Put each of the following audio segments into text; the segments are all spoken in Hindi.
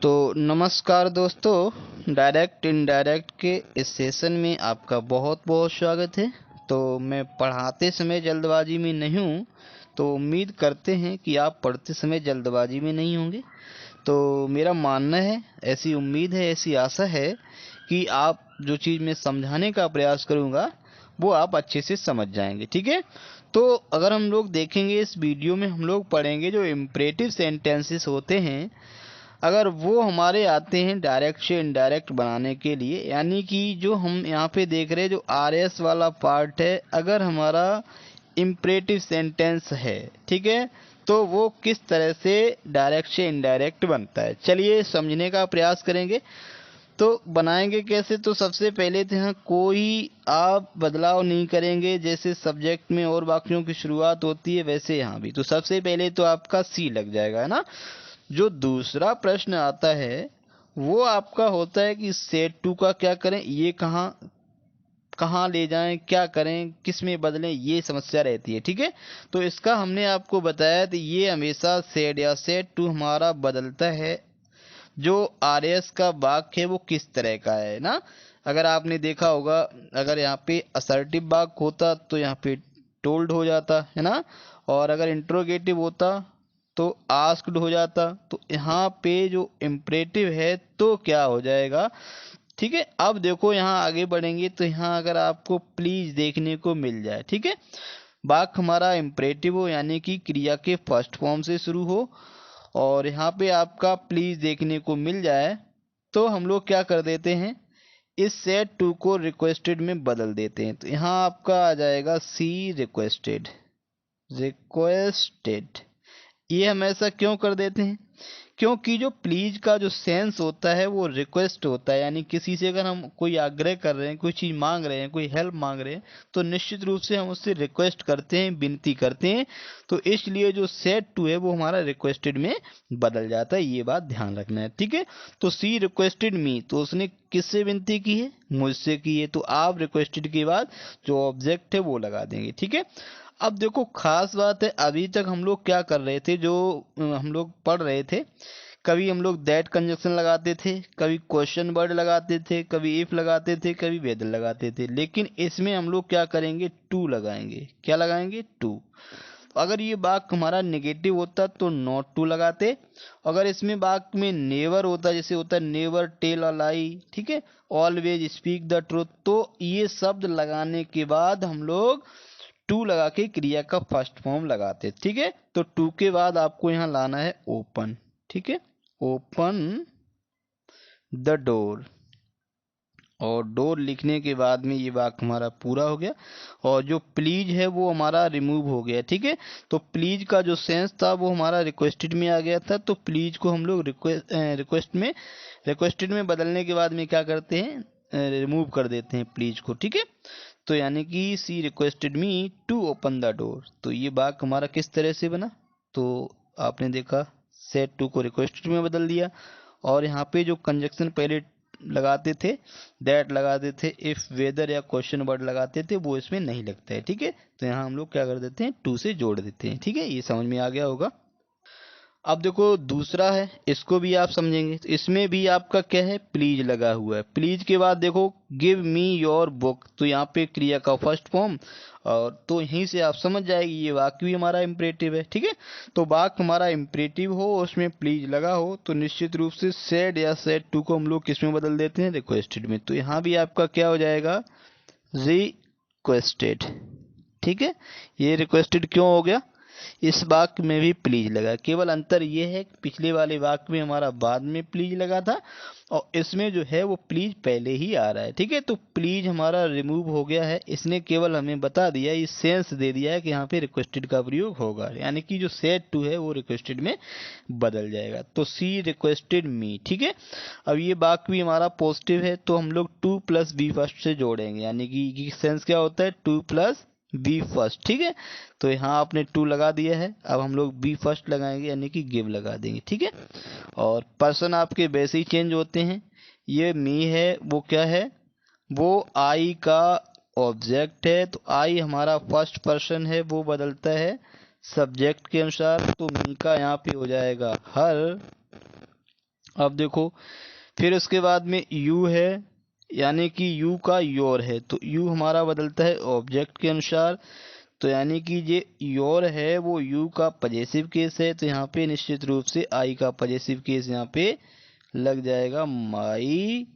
तो नमस्कार दोस्तों, डायरेक्ट इनडायरेक्ट के इस सेशन में आपका बहुत बहुत स्वागत है। तो मैं पढ़ाते समय जल्दबाजी में नहीं हूँ, तो उम्मीद करते हैं कि आप पढ़ते समय जल्दबाजी में नहीं होंगे। तो मेरा मानना है, ऐसी उम्मीद है, ऐसी आशा है कि आप जो चीज़ मैं समझाने का प्रयास करूँगा वो आप अच्छे से समझ जाएंगे। ठीक है। तो अगर हम लोग देखेंगे इस वीडियो में, हम लोग पढ़ेंगे जो इम्परेटिव सेंटेंसेस होते हैं, अगर वो हमारे आते हैं डायरेक्ट से इनडायरेक्ट बनाने के लिए, यानी कि जो हम यहाँ पे देख रहे हैं जो आर एस वाला पार्ट है, अगर हमारा इम्परेटिव सेंटेंस है, ठीक है, तो वो किस तरह से डायरेक्ट से इनडायरेक्ट बनता है, चलिए समझने का प्रयास करेंगे। तो बनाएंगे कैसे? तो सबसे पहले तो यहाँ कोई आप बदलाव नहीं करेंगे, जैसे सब्जेक्ट में और वाक्यों की शुरुआत होती है वैसे यहाँ भी। तो सबसे पहले तो आपका सी लग जाएगा, है ना। जो दूसरा प्रश्न आता है वो आपका होता है कि सेट टू का क्या करें, ये कहाँ कहाँ ले जाएं, क्या करें, किस में बदलें, ये समस्या रहती है। ठीक है। तो इसका हमने आपको बताया कि ये हमेशा सेट या सेट टू हमारा बदलता है। जो आर एस का वाक्य है वो किस तरह का है ना। अगर आपने देखा होगा, अगर यहाँ पे असर्टिव वाक्य होता तो यहाँ पे टोल्ड हो जाता, है ना। और अगर इंट्रोगेटिव होता तो आस्क्ड हो जाता। तो यहाँ पे जो इम्परेटिव है तो क्या हो जाएगा। ठीक है। अब देखो यहाँ आगे बढ़ेंगे तो यहाँ अगर आपको प्लीज देखने को मिल जाए, ठीक है, वाक्य हमारा इम्परेटिव हो यानी कि क्रिया के फर्स्ट फॉर्म से शुरू हो, और यहाँ पे आपका प्लीज देखने को मिल जाए, तो हम लोग क्या कर देते हैं, इस सेट टू को रिक्वेस्टेड में बदल देते हैं। तो यहाँ आपका आ जाएगा सी रिक्वेस्टेड। रिक्वेस्टेड ये हम ऐसा क्यों कर देते हैं? क्योंकि जो प्लीज का जो सेंस होता है वो रिक्वेस्ट होता है, यानी किसी से अगर हम कोई आग्रह कर रहे हैं, कोई चीज मांग रहे हैं, कोई हेल्प मांग रहे हैं, तो निश्चित रूप से हम उससे रिक्वेस्ट करते हैं, विनती करते हैं। तो इसलिए जो सेट टू है वो हमारा रिक्वेस्टेड में बदल जाता है, ये बात ध्यान रखना है। ठीक है। तो सी रिक्वेस्टेड मी, तो उसने किससे विनती की है? मुझसे की है। तो आप रिक्वेस्टेड के बाद जो ऑब्जेक्ट है वो लगा देंगे। ठीक है। अब देखो खास बात है, अभी तक हम लोग क्या कर रहे थे, जो हम लोग पढ़ रहे थे, कभी हम लोग दैट कंजक्शन लगाते थे, कभी क्वेश्चन वर्ड लगाते थे, कभी इफ लगाते थे, कभी वेदर लगाते थे। लेकिन इसमें हम लोग क्या करेंगे, टू लगाएंगे। क्या लगाएंगे? टू। अगर ये वाक्य हमारा नेगेटिव होता तो नॉट टू लगाते। अगर इसमें वाक्य में नेवर होता, जैसे होता है नेवर टेल अ लाई, ठीक है, ऑलवेज स्पीक द ट्रूथ, तो ये शब्द लगाने के बाद हम लोग टू लगा के क्रिया का फर्स्ट फॉर्म लगाते। ठीक है। तो टू के बाद आपको यहाँ लाना है ओपन। ठीक है। ओपन द डोर, और डोर लिखने के बाद में ये वाक्य हमारा पूरा हो गया, और जो प्लीज है वो हमारा रिमूव हो गया। ठीक है। तो प्लीज का जो सेंस था वो हमारा रिक्वेस्टेड में आ गया था, तो प्लीज को हम लोग रिक्वेस्टेड में बदलने के बाद में क्या करते हैं, रिमूव कर देते हैं प्लीज को। ठीक है। तो यानी कि she requested me to open the door, तो ये वाक्य हमारा किस तरह से बना, तो आपने देखा सेट टू को रिक्वेस्टेड में बदल दिया, और यहाँ पे जो कंजक्शन पहले लगाते थे, दैट लगाते थे, इफ वेदर या क्वेश्चन वर्ड लगाते थे, वो इसमें नहीं लगता है। ठीक है। तो यहाँ हम लोग क्या कर देते हैं, टू से जोड़ देते हैं। ठीक है। ये समझ में आ गया होगा। अब देखो दूसरा है, इसको भी आप समझेंगे। तो इसमें भी आपका क्या है, प्लीज लगा हुआ है। प्लीज के बाद देखो गिव मी योर बुक, तो यहाँ पे क्रिया का फर्स्ट फॉर्म, और तो यहीं से आप समझ जाएगी ये वाक्य भी हमारा इम्परेटिव है। ठीक है। तो वाक्य हमारा इम्परेटिव हो, उसमें प्लीज लगा हो, तो निश्चित रूप से सेड या सेड टू को हम लोग किस में बदल देते हैं, रिक्वेस्टेड में। तो यहाँ भी आपका क्या हो जाएगा, रिक्वेस्टेड। ठीक है। ये रिक्वेस्टेड क्यों हो गया, इस वाक्य में भी प्लीज लगा। केवल अंतर ये है कि पिछले वाले वाक्य में हमारा बाद में प्लीज लगा था, और इसमें जो है वो प्लीज पहले ही आ रहा है। ठीक है। तो प्लीज हमारा रिमूव हो गया है, इसने केवल हमें बता दिया, ये सेंस दे दिया है कि यहाँ पे रिक्वेस्टेड का प्रयोग होगा, यानी कि जो सेट टू है वो रिक्वेस्टेड में बदल जाएगा। तो सी रिक्वेस्टेड मी। ठीक है। अब ये वाक्य भी हमारा पॉजिटिव है, तो हम लोग टू प्लस बी फर्स्ट से जोड़ेंगे, यानी कि सेंस क्या होता है, टू प्लस बी फर्स्ट। ठीक है। तो यहाँ आपने टू लगा दिया है, अब हम लोग बी फर्स्ट लगाएंगे, यानी कि गिव लगा देंगे। ठीक है। और पर्सन आपके वैसे ही चेंज होते हैं। ये मी है, वो क्या है, वो आई का ऑब्जेक्ट है, तो आई हमारा फर्स्ट पर्सन है, वो बदलता है सब्जेक्ट के अनुसार। तो मी का यहाँ पे हो जाएगा हर, अब देखो, फिर उसके बाद में यू है, यानी कि यू का योर है, तो यू हमारा बदलता है ऑब्जेक्ट के अनुसार। तो यानी कि ये योर है वो यू का पजेसिव केस है, तो यहाँ पे निश्चित रूप से आई का पजेसिव केस यहाँ पे लग जाएगा माई,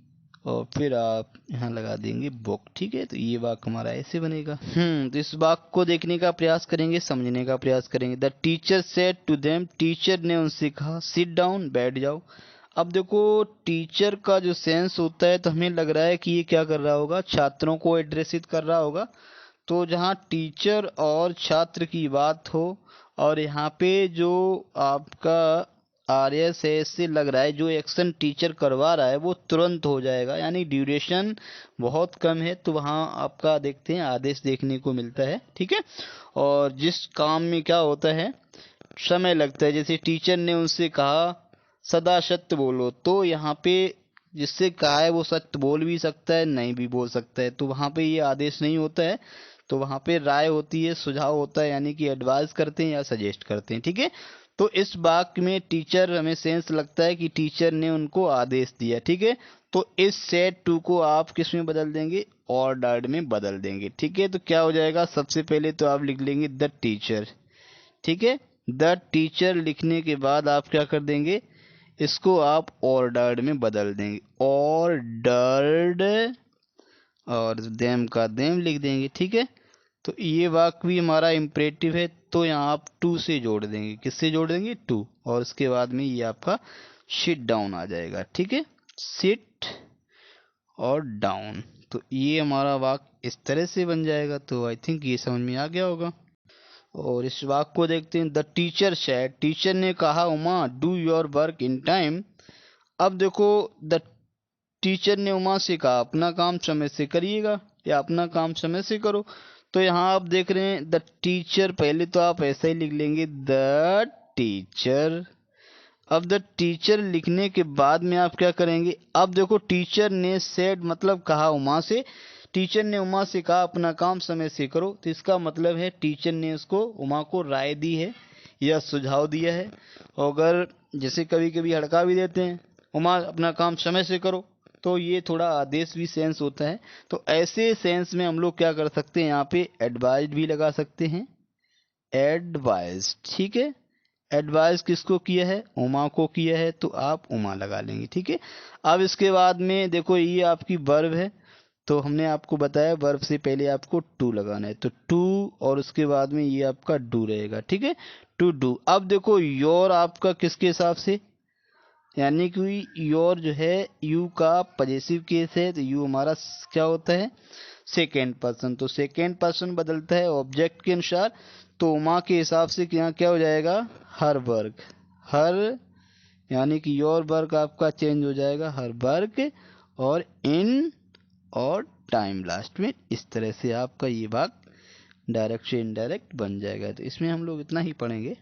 और फिर आप यहाँ लगा देंगे बुक। ठीक है, तो ये वाक्य हमारा ऐसे बनेगा। तो इस वाक्य को देखने का प्रयास करेंगे, समझने का प्रयास करेंगे। The teacher said to them, teacher ने उनसे कहा, सिट डाउन, बैठ जाओ। अब देखो, टीचर का जो सेंस होता है तो हमें लग रहा है कि ये क्या कर रहा होगा, छात्रों को एड्रेसित कर रहा होगा। तो जहाँ टीचर और छात्र की बात हो, और यहाँ पे जो आपका आरएस है, इससे लग रहा है जो एक्शन टीचर करवा रहा है वो तुरंत हो जाएगा, यानी ड्यूरेशन बहुत कम है, तो वहाँ आपका देखते हैं आदेश देखने को मिलता है। ठीक है, और जिस काम में क्या होता है समय लगता है, जैसे टीचर ने उनसे कहा सदा सत्य बोलो, तो यहाँ पे जिससे कहा है वो सत्य बोल भी सकता है, नहीं भी बोल सकता है, तो वहाँ पे ये आदेश नहीं होता है, तो वहाँ पे राय होती है, सुझाव होता है, यानी कि एडवाइस करते हैं या सजेस्ट करते हैं। ठीक है, तो इस वाक्य में टीचर, हमें सेंस लगता है कि टीचर ने उनको आदेश दिया। ठीक है, तो इस सेड टू को आप किस में बदल देंगे, ऑर्डर्ड में बदल देंगे। ठीक है, तो क्या हो जाएगा, सबसे पहले तो आप लिख लेंगे द टीचर। ठीक है, द टीचर लिखने के बाद आप क्या कर देंगे, इसको आप ऑर्डर्ड में बदल देंगे, ऑर्डर्ड, और देम का देम लिख देंगे। ठीक है, तो ये वाक्य भी हमारा इम्परेटिव है, तो यहाँ आप टू से जोड़ देंगे, किससे जोड़ देंगे, टू, और उसके बाद में ये आपका सिट डाउन आ जाएगा। ठीक है, सिट और डाउन, तो ये हमारा वाक्य इस तरह से बन जाएगा। तो आई थिंक ये समझ में आ गया होगा। और इस वाक्य को देखते हैं। द टीचर सेड, टीचर ने कहा, Uma do your work in time. अब देखो, द टीचर ने उमा से कहा अपना काम समय से करिएगा, या अपना काम समय से करो। तो यहाँ आप देख रहे हैं द टीचर, पहले तो आप ऐसा ही लिख लेंगे द टीचर। अब द टीचर लिखने के बाद में आप क्या करेंगे, अब देखो टीचर ने सेड मतलब कहा उमा से, टीचर ने उमा से कहा अपना काम समय से करो, तो इसका मतलब है टीचर ने उसको, उमा को राय दी है या सुझाव दिया है। अगर जैसे कभी कभी हड़का भी देते हैं, उमा अपना काम समय से करो, तो ये थोड़ा आदेश भी सेंस होता है। तो ऐसे सेंस में हम लोग क्या कर सकते हैं, यहाँ पे एडवाइज भी लगा सकते हैं, एडवाइज। ठीक है, एडवाइस किसको किया है, उमा को किया है, तो आप उमा लगा लेंगे। ठीक है, अब इसके बाद में देखो, ये आपकी वर्ब है, तो हमने आपको बताया वर्ब से पहले आपको टू लगाना है, तो टू, और उसके बाद में ये आपका डू रहेगा। ठीक है, टू डू। अब देखो, योर आपका किसके हिसाब से, यानी कि योर जो है यू का पजेसिव केस है, तो यू हमारा क्या होता है, सेकेंड पर्सन, तो सेकेंड पर्सन बदलता है ऑब्जेक्ट के अनुसार। तो उमा के हिसाब से यहाँ क्या हो जाएगा, हर वर्ग, हर, यानी कि योर वर्ग आपका चेंज हो जाएगा हर वर्ग, और इन और टाइम लास्ट में। इस तरह से आपका ये भाग डायरेक्ट से इनडायरेक्ट बन जाएगा। तो इसमें हम लोग इतना ही पढ़ेंगे।